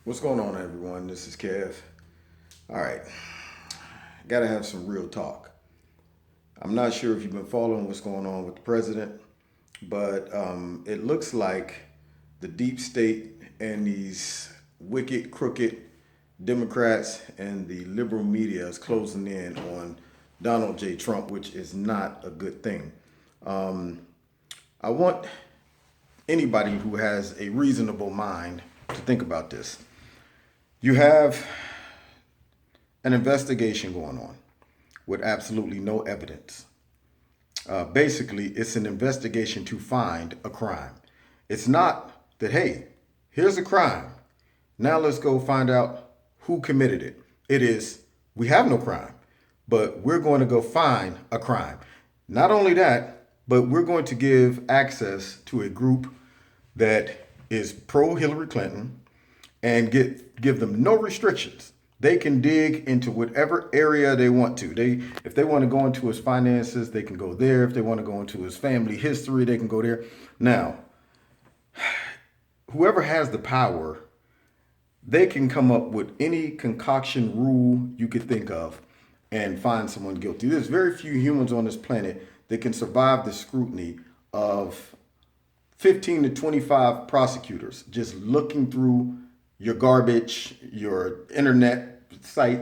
What's going on, everyone? This is Kev. All right, gotta have some real talk. I'm not sure if you've been following what's going on with the president, but it looks like the deep state and these wicked, crooked Democrats and the liberal media is closing in on Donald J. Trump, which is not a good thing. I want anybody who has a reasonable mind to think about this. You have an investigation going on with absolutely no evidence. Basically, it's an investigation to find a crime. It's not that, hey, here's a crime. Now let's go find out who committed it. It is, we have no crime, but we're going to go find a crime. Not only that, but we're going to give access to a group that is pro Hillary Clinton and give them no restrictions. They can dig into whatever area they want to. If they want to go into his finances, they can go there. If they want to go into his family history, they can go there. Now, whoever has the power, they can come up with any concoction rule you could think of and find someone guilty. There's very few humans on this planet that can survive the scrutiny of 15 to 25 prosecutors just looking through your garbage, your internet site,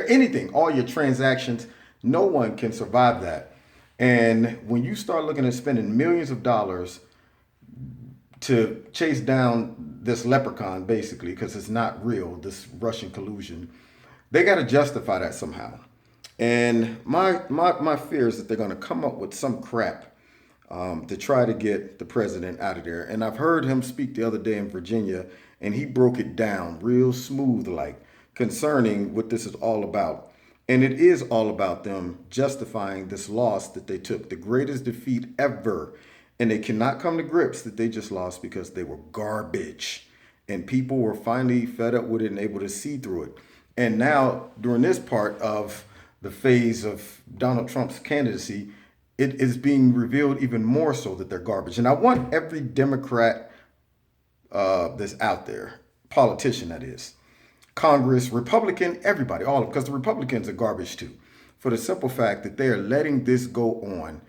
anything, all your transactions. No one can survive that. And when you start looking at spending millions of dollars to chase down this leprechaun, basically, because it's not real, this Russian collusion, they got to justify that somehow. And my fear is that they're going to come up with some crap to try to get the president out of there. And I've heard him speak the other day in Virginia, and he broke it down real smooth, like concerning what this is all about. And it is all about them justifying this loss that they took, the greatest defeat ever. And they cannot come to grips that they just lost because they were garbage. And people were finally fed up with it and able to see through it. And now, during this part of the phase of Donald Trump's candidacy, it is being revealed even more so that they're garbage. And I want every Democrat that's out there, politician that is, Congress, Republican, everybody, all of them, because the Republicans are garbage too, for the simple fact that they are letting this go on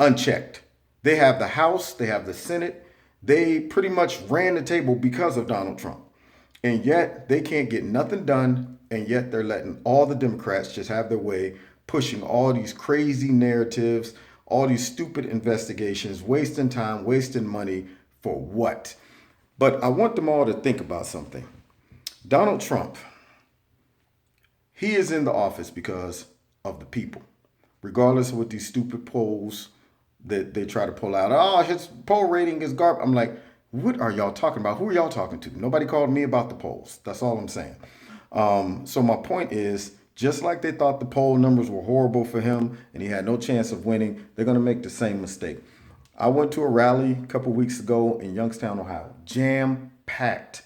unchecked. They have the House, they have the Senate. They pretty much ran the table because of Donald Trump. And yet they can't get nothing done. And yet they're letting all the Democrats just have their way, pushing all these crazy narratives, all these stupid investigations, wasting time, wasting money for what? But I want them all to think about something. Donald Trump, he is in the office because of the people, regardless of what these stupid polls that they try to pull out. Oh, his poll rating is garbage. I'm like, what are y'all talking about? Who are y'all talking to? Nobody called me about the polls. That's all I'm saying. So my point is, just like they thought the poll numbers were horrible for him and he had no chance of winning, they're going to make the same mistake. I went to a rally a couple weeks ago in Youngstown, Ohio, jam packed.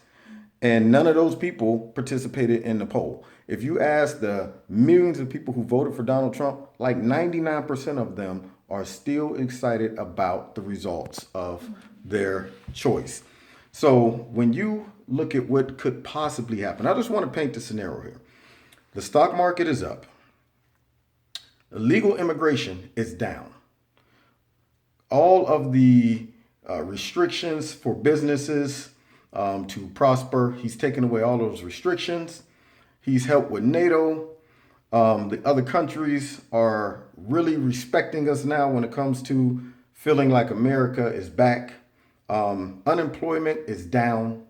And none of those people participated in the poll. If you ask the millions of people who voted for Donald Trump, like 99% of them are still excited about the results of their choice. So when you look at what could possibly happen, I just want to paint the scenario here. The stock market is up. Illegal immigration is down. All of the restrictions for businesses to prosper, he's taken away all those restrictions. He's helped with NATO. The other countries are really respecting us now when it comes to feeling like America is back. Unemployment is down.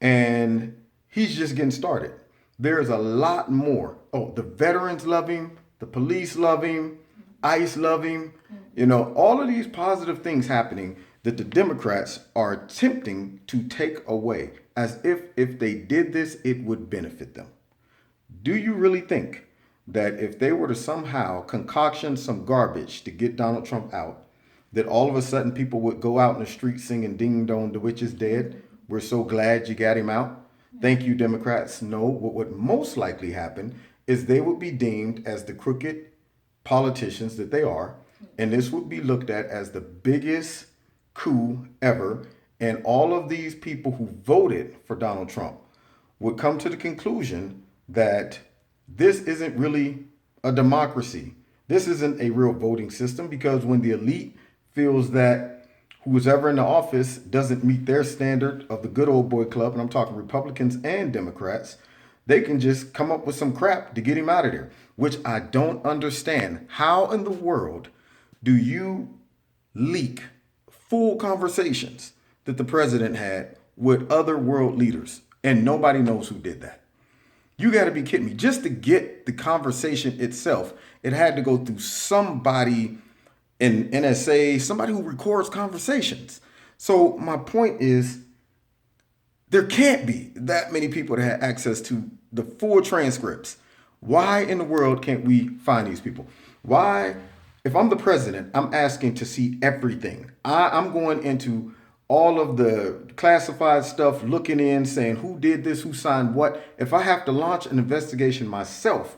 And he's just getting started. There's a lot more. Oh, the veterans love him. The police love him. ICE love him. You know, all of these positive things happening that the Democrats are attempting to take away, as if they did this, it would benefit them. Do you really think that if they were to somehow concoction some garbage to get Donald Trump out, that all of a sudden people would go out in the street singing "Ding Dong, the witch is dead"? We're so glad you got him out. Thank you, Democrats. No, what would most likely happen is they would be deemed as the crooked politicians that they are, and this would be looked at as the biggest coup ever. And all of these people who voted for Donald Trump would come to the conclusion that this isn't really a democracy. This isn't a real voting system, because when the elite feels that who's ever in the office doesn't meet their standard of the good old boy club, and I'm talking Republicans and Democrats, they can just come up with some crap to get him out of there, which I don't understand. How in the world do you leak full conversations that the president had with other world leaders and nobody knows who did that? You got to be kidding me. Just to get the conversation itself, it had to go through somebody in NSA, somebody who records conversations. So my point is, there can't be that many people that have access to the full transcripts. Why in the world can't we find these people? Why, if I'm the president, I'm asking to see everything. I'm going into all of the classified stuff, looking in, saying who did this, who signed what. If I have to launch an investigation myself,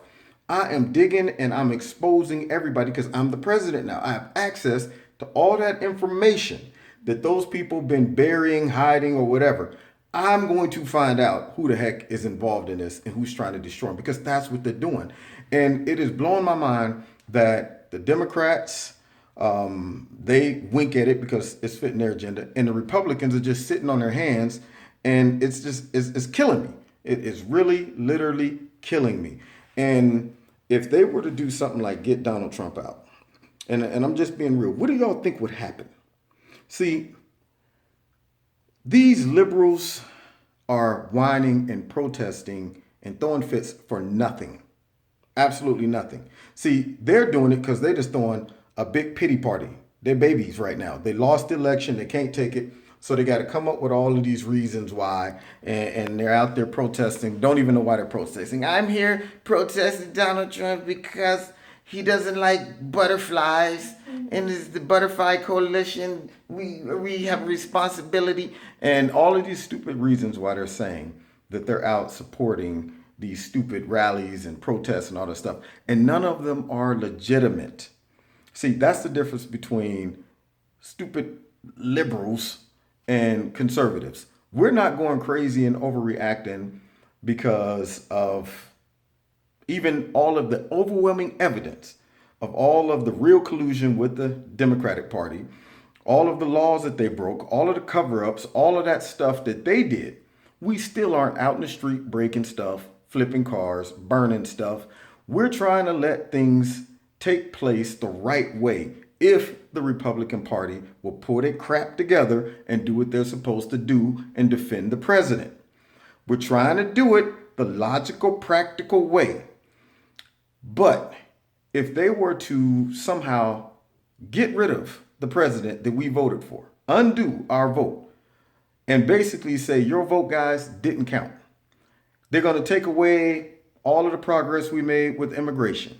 I am digging and I'm exposing everybody, because I'm the president now. I have access to all that information that those people been burying, hiding, or whatever. I'm going to find out who the heck is involved in this and who's trying to destroy them, because that's what they're doing. And it is blowing my mind that the Democrats, they wink at it because it's fitting their agenda, and the Republicans are just sitting on their hands, and it's killing me. It is really, literally killing me. And if they were to do something like get Donald Trump out, and I'm just being real, what do y'all think would happen? See, these liberals are whining and protesting and throwing fits for nothing. Absolutely nothing. See, they're doing it because they're just throwing a big pity party. They're babies right now. They lost the election. They can't take it. So they got to come up with all of these reasons why. And they're out there protesting. Don't even know why they're protesting. I'm here protesting Donald Trump because he doesn't like butterflies. And it's the Butterfly Coalition. We have a responsibility. And all of these stupid reasons why they're saying that they're out supporting these stupid rallies and protests and all this stuff. And none of them are legitimate. See, that's the difference between stupid liberals and conservatives. We're not going crazy and overreacting because of even all of the overwhelming evidence of all of the real collusion with the Democratic Party, all of the laws that they broke, all of the cover-ups, all of that stuff that they did. We still aren't out in the street breaking stuff, flipping cars, burning stuff. We're trying to let things take place the right way if the Republican Party will put their crap together and do what they're supposed to do and defend the president. We're trying to do it the logical, practical way. But if they were to somehow get rid of the president that we voted for, undo our vote, and basically say your vote, guys, didn't count. They're going to take away all of the progress we made with immigration,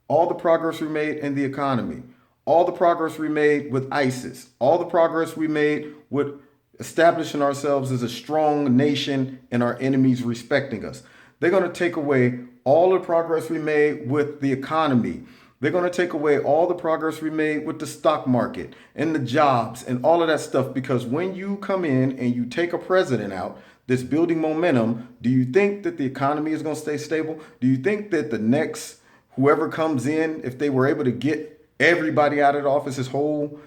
all the progress we made in the economy, all the progress we made with ISIS, all the progress we made with establishing ourselves as a strong nation and our enemies respecting us. They're going to take away all the progress we made with the economy. They're going to take away all the progress we made with the stock market and the jobs and all of that stuff, because when you come in and you take a president out that's building momentum, do you think that the economy is going to stay stable? Do you think that the next whoever comes in, if they were able to get everybody out of the office, his whole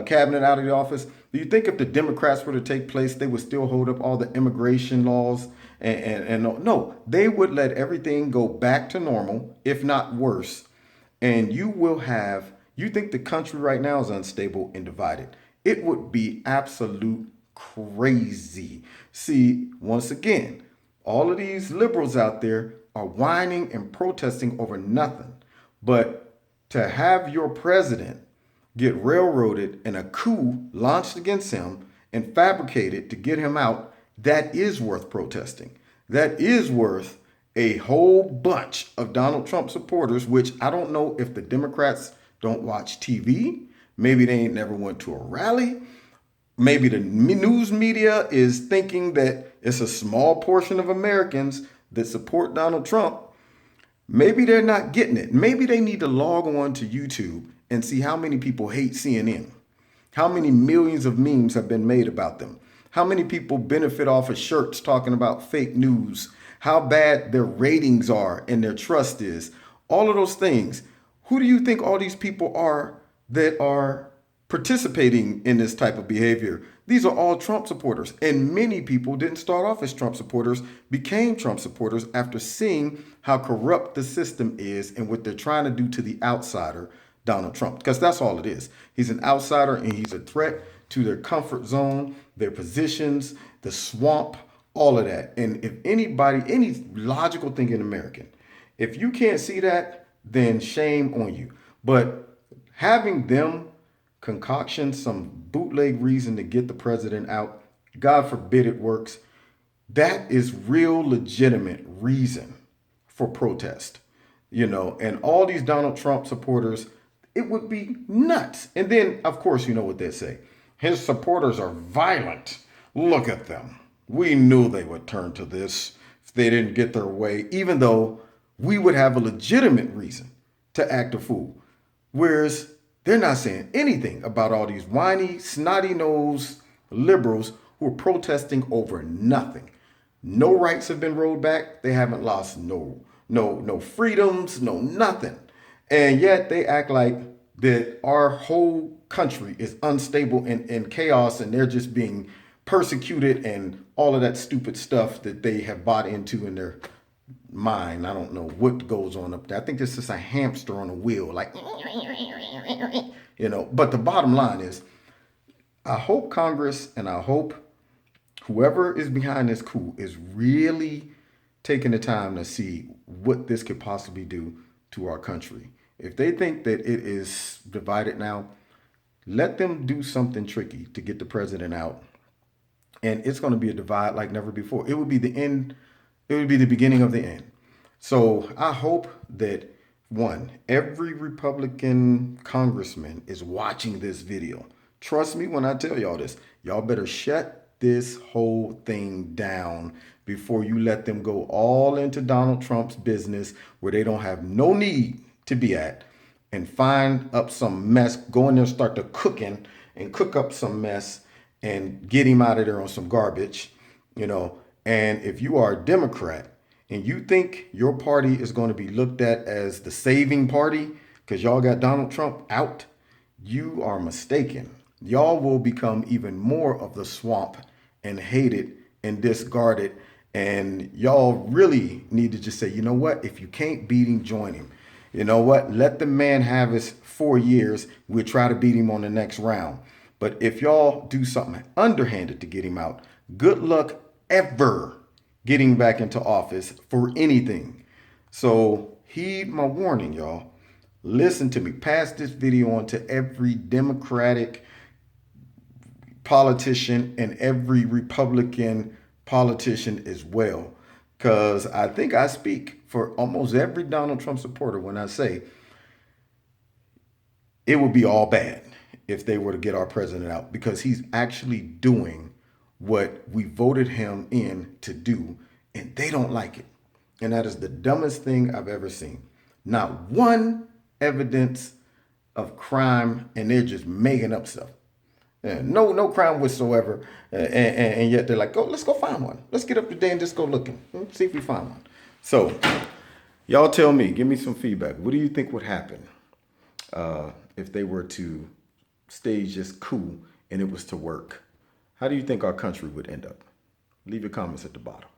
cabinet out of the office, do you think if the Democrats were to take place, they would still hold up all the immigration laws? And no, they would let everything go back to normal, if not worse. And you think the country right now is unstable and divided. It would be absolute crazy. See, once again, all of these liberals out there are whining and protesting over nothing. But to have your president get railroaded and a coup launched against him and fabricated to get him out, that is worth protesting. That is worth a whole bunch of Donald Trump supporters, which I don't know if the Democrats don't watch TV. Maybe they ain't never went to a rally. Maybe the news media is thinking that it's a small portion of Americans that support Donald Trump. Maybe they're not getting it. Maybe they need to log on to YouTube and see how many people hate CNN, how many millions of memes have been made about them, How many people benefit off of shirts talking about fake news? How bad their ratings are and their trust is? All of those things. Who do you think all these people are that are participating in this type of behavior? These are all Trump supporters. And many people didn't start off as Trump supporters, became Trump supporters after seeing how corrupt the system is and what they're trying to do to the outsider, Donald Trump. Because that's all it is. He's an outsider and he's a threat to their comfort zone, their positions, the swamp, all of that. And if anybody, any logical thinking American, if you can't see that, then shame on you. But having them concoction some bootleg reason to get the president out, God forbid it works, that is real legitimate reason for protest. And all these Donald Trump supporters, it would be nuts. And then, of course, you know what they say. His supporters are violent. Look at them. We knew they would turn to this if they didn't get their way, even though we would have a legitimate reason to act a fool. Whereas they're not saying anything about all these whiny, snotty-nosed liberals who are protesting over nothing. No rights have been rolled back. They haven't lost no freedoms, no nothing. And yet they act like that our whole country is unstable and in chaos, and they're just being persecuted and all of that stupid stuff that they have bought into in their mind. I don't know what goes on up there. I think this is a hamster on a wheel, like, but the bottom line is, I hope Congress and I hope whoever is behind this coup is really taking the time to see what this could possibly do to our country. If they think that it is divided now, let them do something tricky to get the president out. And it's going to be a divide like never before. It would be the end. It would be the beginning of the end. So I hope that, one, every Republican congressman is watching this video. Trust me when I tell y'all this. Y'all better shut this whole thing down before you let them go all into Donald Trump's business where they don't have no need to be at, and find up some mess, go in there and start to cooking and cook up some mess and get him out of there on some garbage, And if you are a Democrat and you think your party is going to be looked at as the saving party because y'all got Donald Trump out, you are mistaken. Y'all will become even more of the swamp and hated and discarded. And y'all really need to just say, you know what? If you can't beat him, join him. You know what? Let the man have his 4 years. We'll try to beat him on the next round. But if y'all do something underhanded to get him out, good luck ever getting back into office for anything. So heed my warning, y'all. Listen to me. Pass this video on to every Democratic politician and every Republican politician as well. Because I think I speak for almost every Donald Trump supporter when I say it would be all bad if they were to get our president out, because he's actually doing what we voted him in to do, and they don't like it. And that is the dumbest thing I've ever seen. Not one evidence of crime, and they're just making up stuff. No crime whatsoever. And yet they're like, let's go find one. Let's get up today and just go looking. See if we find one. So y'all tell me, give me some feedback. What do you think would happen if they were to stage this coup and it was to work? How do you think our country would end up? Leave your comments at the bottom.